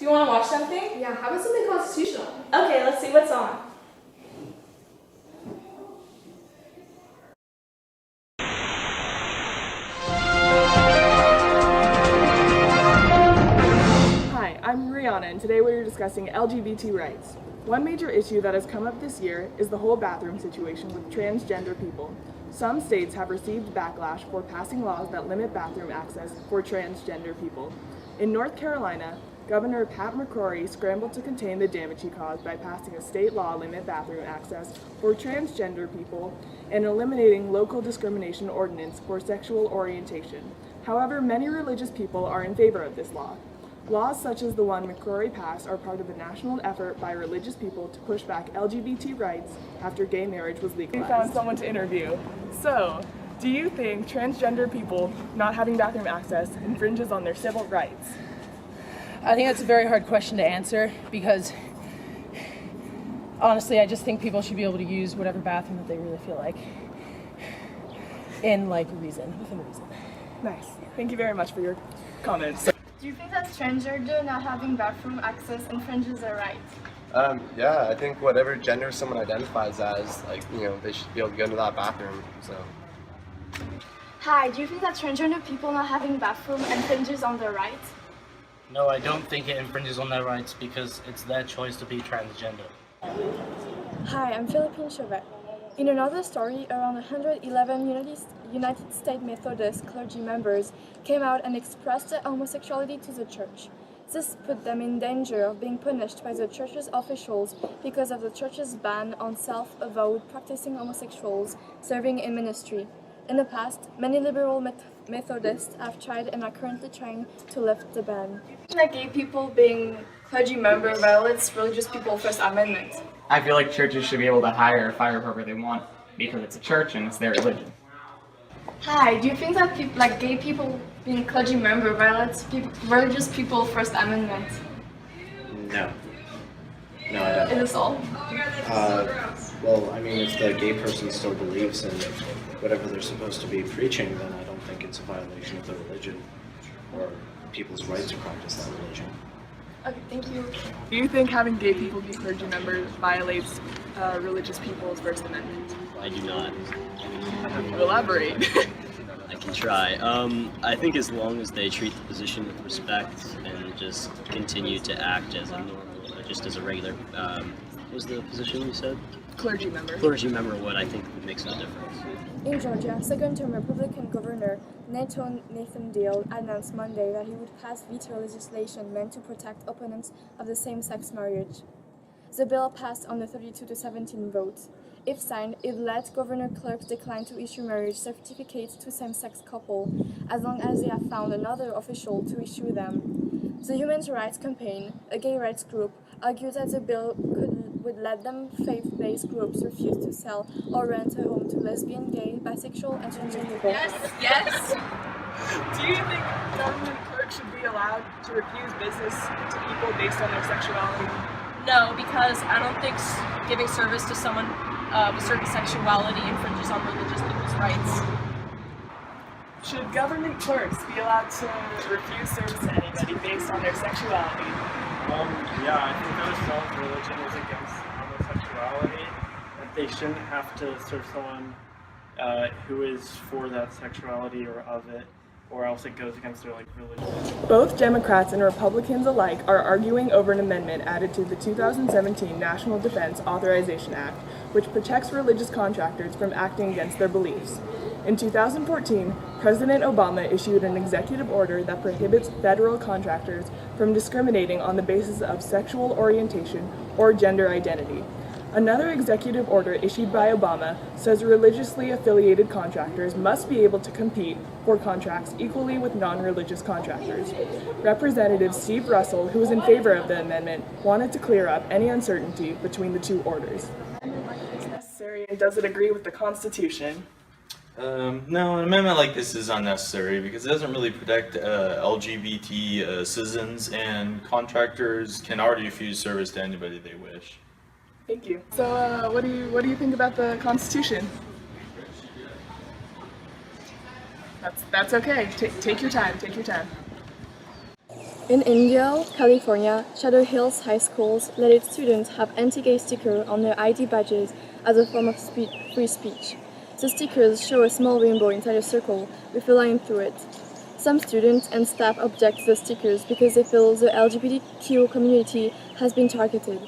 you want to watch something? Yeah, how about something constitutional? Okay, let's see what's on. Hi, I'm Rihanna, and today we are discussing LGBT rights. One major issue that has come up this year is the whole bathroom situation with transgender people. Some states have received backlash for passing laws that limit bathroom access for transgender people. In North Carolina, Governor Pat McCrory scrambled to contain the damage he caused by passing a state law limit bathroom access for transgender people and eliminating local discrimination ordinance for sexual orientation. However, many religious people are in favor of this law. Laws such as the one McCrory passed are part of a national effort by religious people to push back LGBT rights after gay marriage was legalized. We found someone to interview. So, do you think transgender people not having bathroom access infringes on their civil rights? I think that's a very hard question to answer because honestly, I just think people should be able to use whatever bathroom that they really feel like within reason. Nice. Thank you very much for your comments. Do you think that transgender not having bathroom access infringes their rights? Yeah, I think whatever gender someone identifies as, they should be able to go into that bathroom, so. Hi, do you think that transgender people not having bathroom infringes on their rights? No, I don't think it infringes on their rights because it's their choice to be transgender. Hi, I'm Philippine Chauvet. In another story, around 111 United States Methodist clergy members came out and expressed their homosexuality to the church. This put them in danger of being punished by the church's officials because of the church's ban on self-avowed practicing homosexuals serving in ministry. In the past, many liberal Methodists have tried and are currently trying to lift the ban. Like gay people being clergy member violates religious people's First Amendment. I feel like churches should be able to hire or fire whoever they want because it's a church and it's their religion. Hi, do you think that gay people being clergy member violates religious people's First Amendment? No. No, I don't. Is this all? Well, I mean, if the gay person still believes in whatever they're supposed to be preaching, then I don't think it's a violation of their religion or people's right to practice that religion. Okay, thank you. Do you think having gay people be clergy members violates religious people's First Amendment? I do not. Elaborate. I can try. I think as long as they treat the position with respect and just continue to act as a normal, just as a regular, what was the position you said? Clergy member. Clergy member, what I think makes no difference. In Georgia, second-term Republican Governor Nathan Deal announced Monday that he would pass veto legislation meant to protect opponents of the same-sex marriage. The bill passed on a 32-17 vote. If signed, it let governor clerks decline to issue marriage certificates to same-sex couples as long as they have found another official to issue them. The Human Rights Campaign, a gay rights group, argued that the bill would let them faith-based groups refuse to sell or rent a home to lesbian, gay, bisexual, and transgender people. Yes. Do you think government clerks should be allowed to refuse business to people based on their sexuality? No, because I don't think giving service to someone of a certain sexuality infringes on religious people's rights. Should government clerks be allowed to refuse service to anybody based on their sexuality? Yeah, I think that as long as religion is against homosexuality, that they shouldn't have to serve someone who is for that sexuality or of it, or else it goes against their religion. Both Democrats and Republicans alike are arguing over an amendment added to the 2017 National Defense Authorization Act, which protects religious contractors from acting against their beliefs. In 2014, President Obama issued an executive order that prohibits federal contractors from discriminating on the basis of sexual orientation or gender identity. Another executive order issued by Obama says religiously affiliated contractors must be able to compete for contracts equally with non-religious contractors. Representative Steve Russell, who was in favor of the amendment, wanted to clear up any uncertainty between the two orders. Is necessary, and does it agree with the Constitution? No, an amendment like this is unnecessary because it doesn't really protect LGBT citizens, and contractors can already refuse service to anybody they wish. Thank you. So, what do you think about the Constitution? That's okay. Take your time. Take your time. In India, California, Shadow Hills High Schools let its students have anti-gay stickers on their ID badges as a form of free speech. The stickers show a small rainbow inside a circle with a line through it. Some students and staff object to the stickers because they feel the LGBTQ community has been targeted.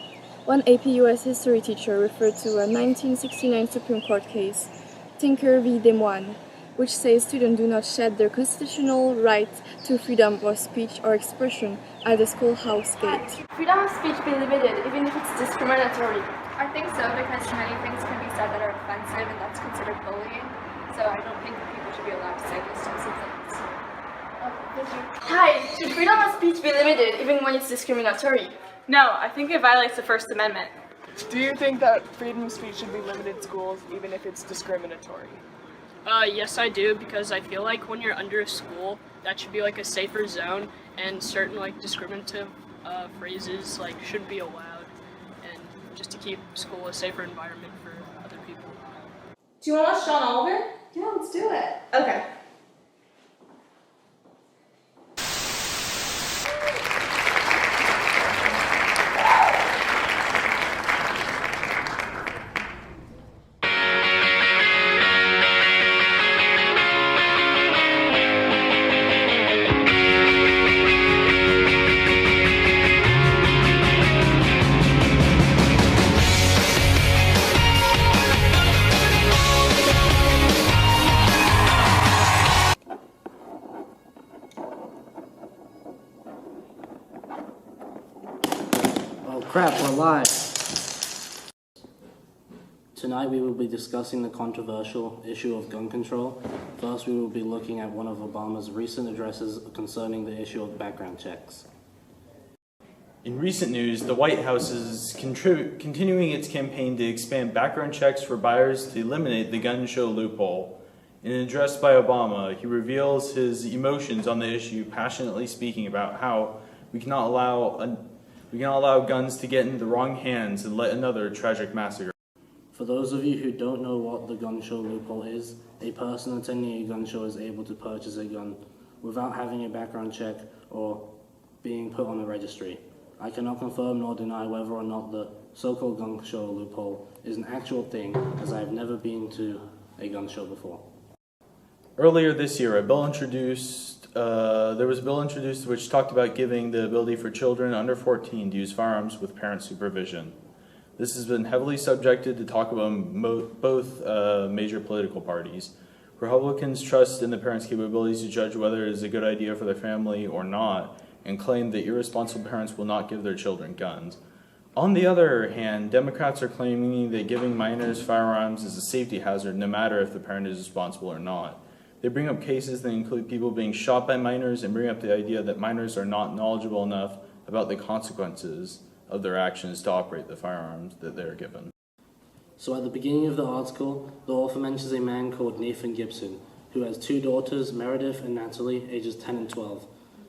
One AP US history teacher referred to a 1969 Supreme Court case, Tinker v. Des Moines, which says students do not shed their constitutional right to freedom of speech or expression at the schoolhouse gate. Should freedom of speech be limited, even if it's discriminatory? I think so, because many things can be said that are offensive, and that's considered bullying. So I don't think that people should be allowed to say those types of things. Hi, should freedom of speech be limited, even when it's discriminatory? No, I think it violates the First Amendment. Do you think that freedom of speech should be limited in schools even if it's discriminatory? Yes, I do, because I feel like when you're under a school, that should be like a safer zone, and certain like discriminative phrases like shouldn't be allowed, and just to keep school a safer environment for other people. Do you want to watch John Oliver? Yeah, let's do it. Okay. Crap, we're live. Tonight we will be discussing the controversial issue of gun control. First, we will be looking at one of Obama's recent addresses concerning the issue of background checks. In recent news, the White House is continuing its campaign to expand background checks for buyers to eliminate the gun show loophole. In an address by Obama, he reveals his emotions on the issue, passionately speaking about how we cannot allow guns to get into the wrong hands and let another tragic massacre. For those of you who don't know what the gun show loophole is, a person attending a gun show is able to purchase a gun without having a background check or being put on a registry. I cannot confirm nor deny whether or not the so-called gun show loophole is an actual thing, as I have never been to a gun show before. Earlier this year, there was a bill introduced which talked about giving the ability for children under 14 to use firearms with parent supervision. This has been heavily subjected to talk about both major political parties. Republicans trust in the parents' capabilities to judge whether it is a good idea for their family or not, and claim that irresponsible parents will not give their children guns. On the other hand, Democrats are claiming that giving minors firearms is a safety hazard no matter if the parent is responsible or not. They bring up cases that include people being shot by minors and bring up the idea that minors are not knowledgeable enough about the consequences of their actions to operate the firearms that they are given. So at the beginning of the article, the author mentions a man called Nathan Gibson, who has two daughters, Meredith and Natalie, ages 10 and 12,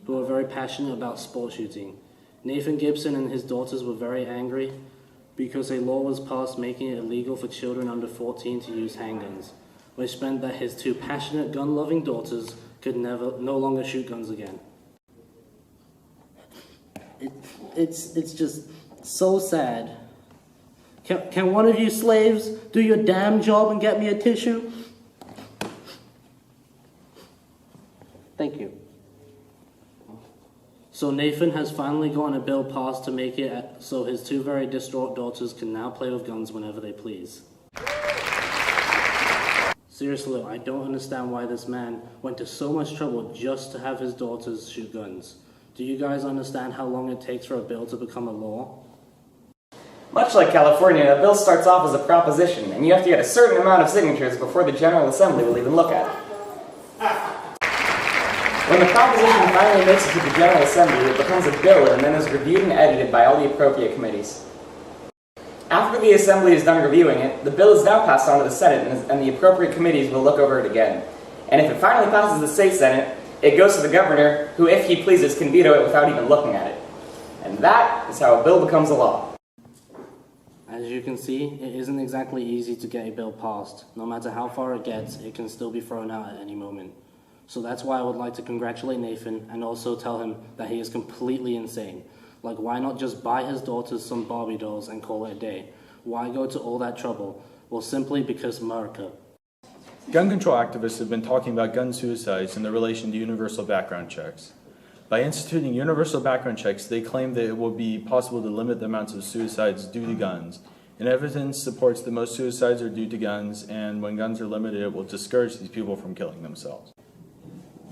who are very passionate about sport shooting. Nathan Gibson and his daughters were very angry because a law was passed making it illegal for children under 14 to use handguns, which meant that his two passionate gun-loving daughters could no longer shoot guns again. It's just so sad. Can one of you slaves do your damn job and get me a tissue? Thank you. So Nathan has finally gotten a bill passed to make it so his two very distraught daughters can now play with guns whenever they please. Seriously, I don't understand why this man went to so much trouble just to have his daughters shoot guns. Do you guys understand how long it takes for a bill to become a law? Much like California, a bill starts off as a proposition, and you have to get a certain amount of signatures before the General Assembly will even look at it. When the proposition finally makes it to the General Assembly, it becomes a bill and then is reviewed and edited by all the appropriate committees. After the Assembly is done reviewing it, the bill is now passed on to the Senate, and the appropriate committees will look over it again. And if it finally passes the State Senate, it goes to the governor, who, if he pleases, can veto it without even looking at it. And that is how a bill becomes a law. As you can see, it isn't exactly easy to get a bill passed. No matter how far it gets, it can still be thrown out at any moment. So that's why I would like to congratulate Nathan and also tell him that he is completely insane. Like, why not just buy his daughters some Barbie dolls and call it a day? Why go to all that trouble? Well, simply because America. Gun control activists have been talking about gun suicides in their relation to universal background checks. By instituting universal background checks, they claim that it will be possible to limit the amounts of suicides due to guns. And evidence supports that most suicides are due to guns, and when guns are limited, it will discourage these people from killing themselves.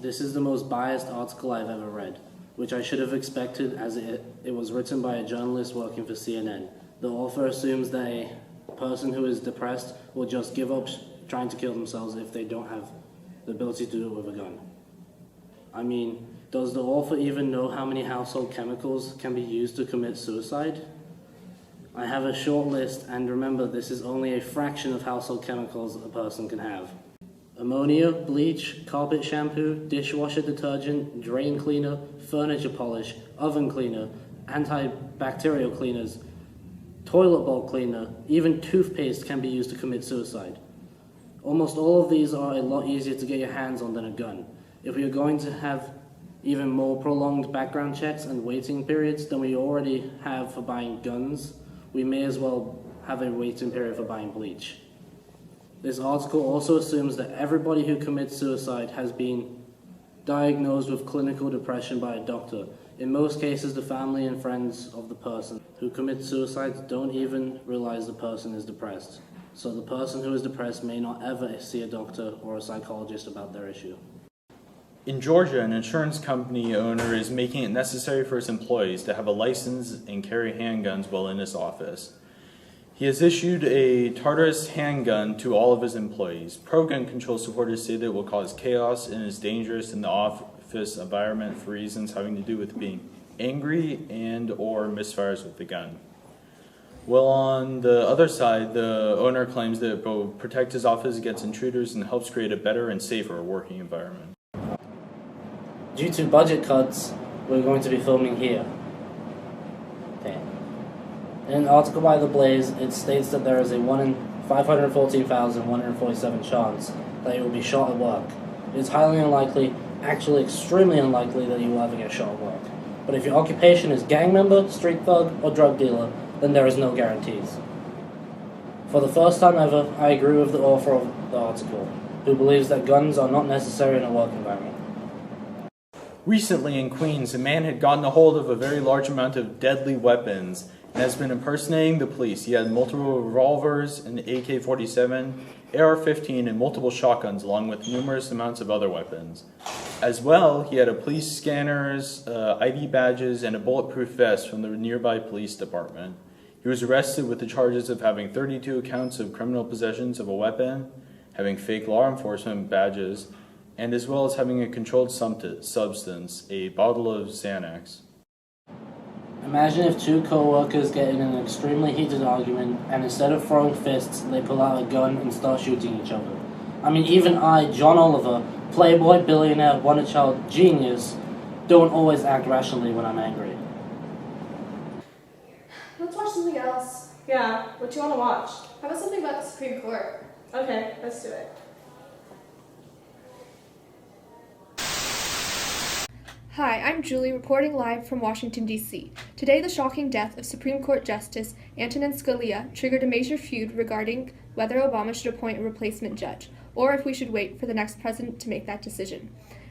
This is the most biased article I've ever read, which I should have expected as it was written by a journalist working for CNN. The author assumes that a person who is depressed will just give up trying to kill themselves if they don't have the ability to do it with a gun. I mean, does the author even know how many household chemicals can be used to commit suicide? I have a short list, and remember, this is only a fraction of household chemicals a person can have. Ammonia, bleach, carpet shampoo, dishwasher detergent, drain cleaner, furniture polish, oven cleaner, antibacterial cleaners, toilet bowl cleaner, even toothpaste can be used to commit suicide. Almost all of these are a lot easier to get your hands on than a gun. If we are going to have even more prolonged background checks and waiting periods than we already have for buying guns, we may as well have a waiting period for buying bleach. This article also assumes that everybody who commits suicide has been diagnosed with clinical depression by a doctor. In most cases, the family and friends of the person who commits suicide don't even realize the person is depressed. So the person who is depressed may not ever see a doctor or a psychologist about their issue. In Georgia, an insurance company owner is making it necessary for his employees to have a license and carry handguns while in his office. He has issued a Tartarus handgun to all of his employees. Pro-gun control supporters say that it will cause chaos and is dangerous in the office environment for reasons having to do with being angry and or misfires with the gun. Well, on the other side, the owner claims that it will protect his office against intruders and helps create a better and safer working environment. Due to budget cuts, we're going to be filming here. Okay. In an article by The Blaze, it states that there is a 1 in 514,147 chance that you will be shot at work. It is highly unlikely, actually extremely unlikely, that you will ever get shot at work. But if your occupation is gang member, street thug, or drug dealer, then there is no guarantees. For the first time ever, I agree with the author of the article, who believes that guns are not necessary in a work environment. Recently in Queens, a man had gotten a hold of a very large amount of deadly weapons and has been impersonating the police. He had multiple revolvers, an AK-47, AR-15, and multiple shotguns, along with numerous amounts of other weapons. As well, he had a police scanners, ID badges, and a bulletproof vest from the nearby police department. He was arrested with the charges of having 32 counts of criminal possessions of a weapon, having fake law enforcement badges, and as well as having a controlled substance, a bottle of Xanax. Imagine if two co-workers get in an extremely heated argument, and instead of throwing fists, they pull out a gun and start shooting each other. I mean, even I, John Oliver, playboy, billionaire, wonder-child, genius, don't always act rationally when I'm angry. Let's watch something else. Yeah, what do you want to watch? How about something about the Supreme Court? Okay, let's do it. Hi, I'm Julie, reporting live from Washington, D.C. Today, the shocking death of Supreme Court Justice Antonin Scalia triggered a major feud regarding whether Obama should appoint a replacement judge, or if we should wait for the next president to make that decision.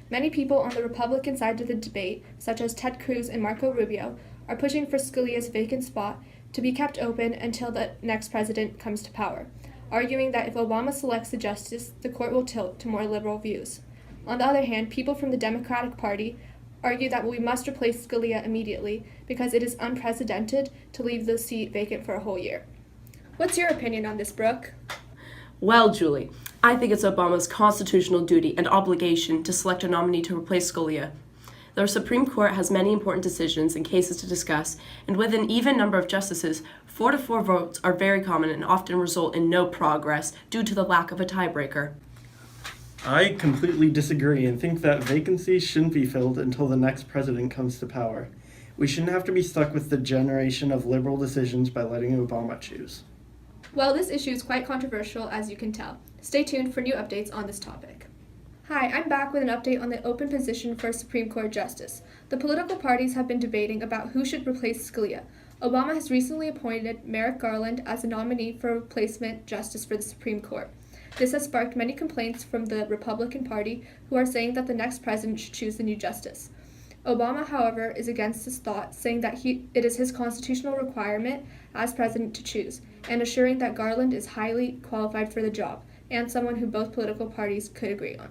Many people on the Republican side of the debate, such as Ted Cruz and Marco Rubio, are pushing for Scalia's vacant spot to be kept open until the next president comes to power, arguing that if Obama selects a justice, the court will tilt to more liberal views. On the other hand, people from the Democratic Party argue that we must replace Scalia immediately because it is unprecedented to leave the seat vacant for a whole year. What's your opinion on this, Brooke? Well, Julie, I think it's Obama's constitutional duty and obligation to select a nominee to replace Scalia. The Supreme Court has many important decisions and cases to discuss, and with an even number of justices, 4-4 votes are very common and often result in no progress due to the lack of a tiebreaker. I completely disagree and think that vacancies shouldn't be filled until the next president comes to power. We shouldn't have to be stuck with the generation of liberal decisions by letting Obama choose. Well, this issue is quite controversial, as you can tell. Stay tuned for new updates on this topic. Hi, I'm back with an update on the open position for a Supreme Court justice. The political parties have been debating about who should replace Scalia. Obama has recently appointed Merrick Garland as a nominee for replacement justice for the Supreme Court. This has sparked many complaints from the Republican Party, who are saying that the next president should choose the new justice. Obama, however, is against this thought, saying that it is his constitutional requirement as president to choose, and assuring that Garland is highly qualified for the job, and someone who both political parties could agree on.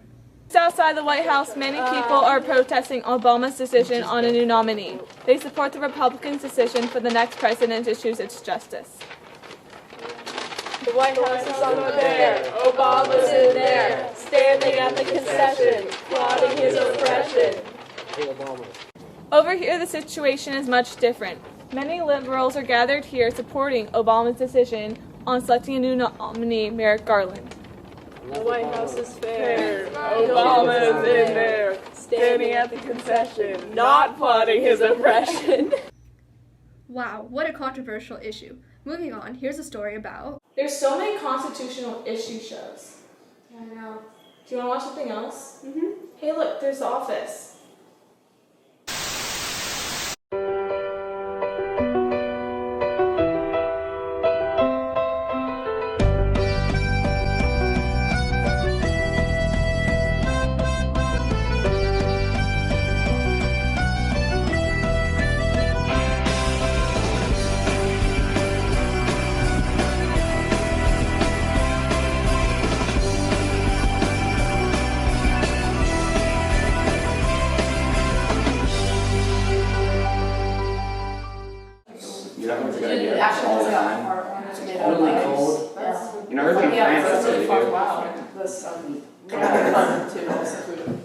Outside the White House, many people are protesting Obama's decision on a new nominee. They support the Republicans' decision for the next president to choose its justice. The White House is over there, Obama's in there, standing at the concession, plotting his oppression. Over here, the situation is much different. Many liberals are gathered here supporting Obama's decision on selecting a new nominee, Merrick Garland. The White House is fair, Obama is in there, standing at the concession, not plotting his oppression. Wow, what a controversial issue. Moving on, here's a story about... There's so many constitutional issue shows. Yeah, I know. Do you want to watch something else? Hey, look, there's The Office. You know what's a good idea all the time? It's totally cold. You know, everything in France is really good.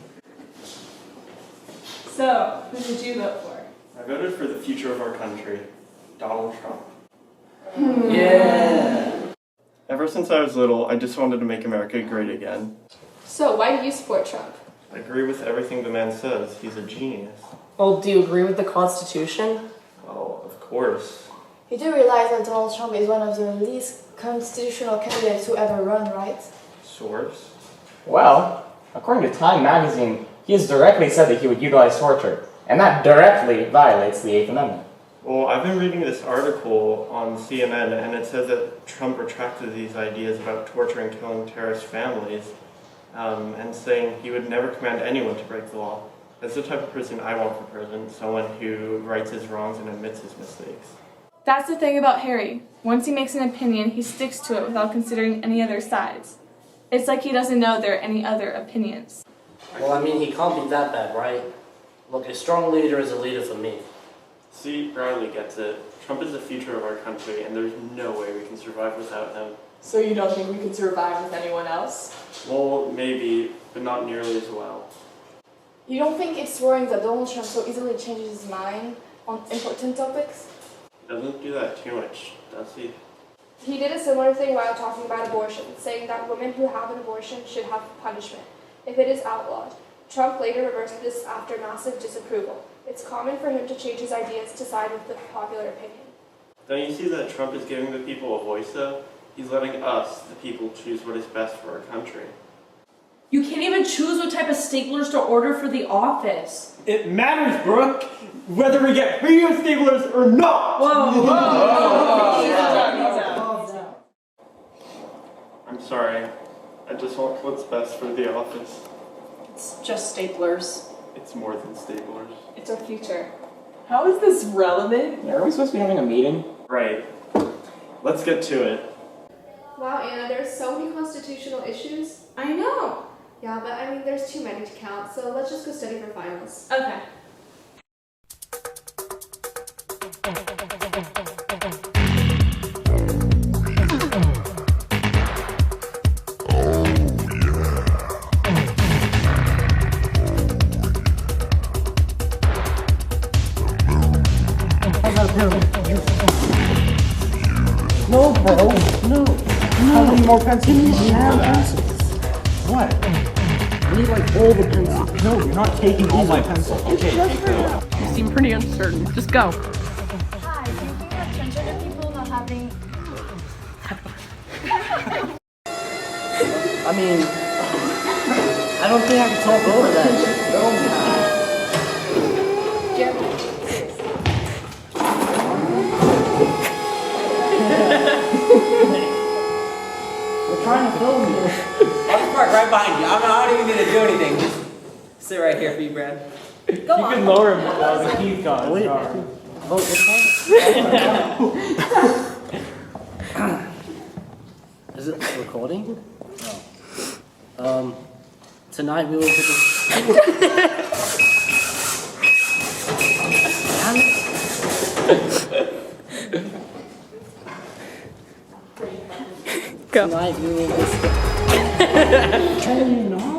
So, who did you vote for? I voted for the future of our country, Donald Trump. Yeah. Ever since I was little, I just wanted to make America great again. So, why do you support Trump? I agree with everything the man says. He's a genius. Well, do you agree with the Constitution? Oh, of course. You do realize that Donald Trump is one of the least constitutional candidates who ever run, right? Source? Well, according to Time magazine, he has directly said that he would utilize torture, and that directly violates the 8th Amendment. Well, I've been reading this article on CNN, and it says that Trump retracted these ideas about torturing and killing terrorist families, and saying he would never command anyone to break the law. That's the type of person I want for president, someone who rights his wrongs and admits his mistakes. That's the thing about Harry. Once he makes an opinion, he sticks to it without considering any other sides. It's like he doesn't know there are any other opinions. Well, I mean, he can't be that bad, right? Look, a strong leader is a leader for me. See, Riley gets it. Trump is the future of our country, and there's no way we can survive without him. So you don't think we could survive with anyone else? Well, maybe, but not nearly as well. You don't think it's worrying that Donald Trump so easily changes his mind on important topics? He doesn't do that too much, does he? He did a similar thing while talking about abortion, saying that women who have an abortion should have punishment if it is outlawed. Trump later reversed this after massive disapproval. It's common for him to change his ideas to side with the popular opinion. Don't you see that Trump is giving the people a voice, though? He's letting us, the people, choose what is best for our country. You can't even choose what type of staplers to order for the office. It matters, Brooke, whether we get premium staplers or not! I'm sorry. I just want what's best for the office. It's just staplers. It's more than staplers. It's our future. How is this relevant? Are we supposed to be having a meeting? Right. Let's get to it. Wow, Anna, there's so many constitutional issues. I know. Yeah, but I mean, there's too many to count, so let's just go study for finals. Okay. No, bro, no. How many more pencils do you need for that? What? I need like all the pencils. No, you're not taking all my pencils. Okay, take them. You seem pretty uncertain. Just go. Hi, do you think that transgender people not having... I mean, I don't think I can talk over that. We're trying to film you. I'll just park right behind you. I don't even need to do anything. Just sit right here for you, Brad. You can lower him while the keys got his car. Is it recording? No. Tonight we will pick Go. Tonight we will Can you not?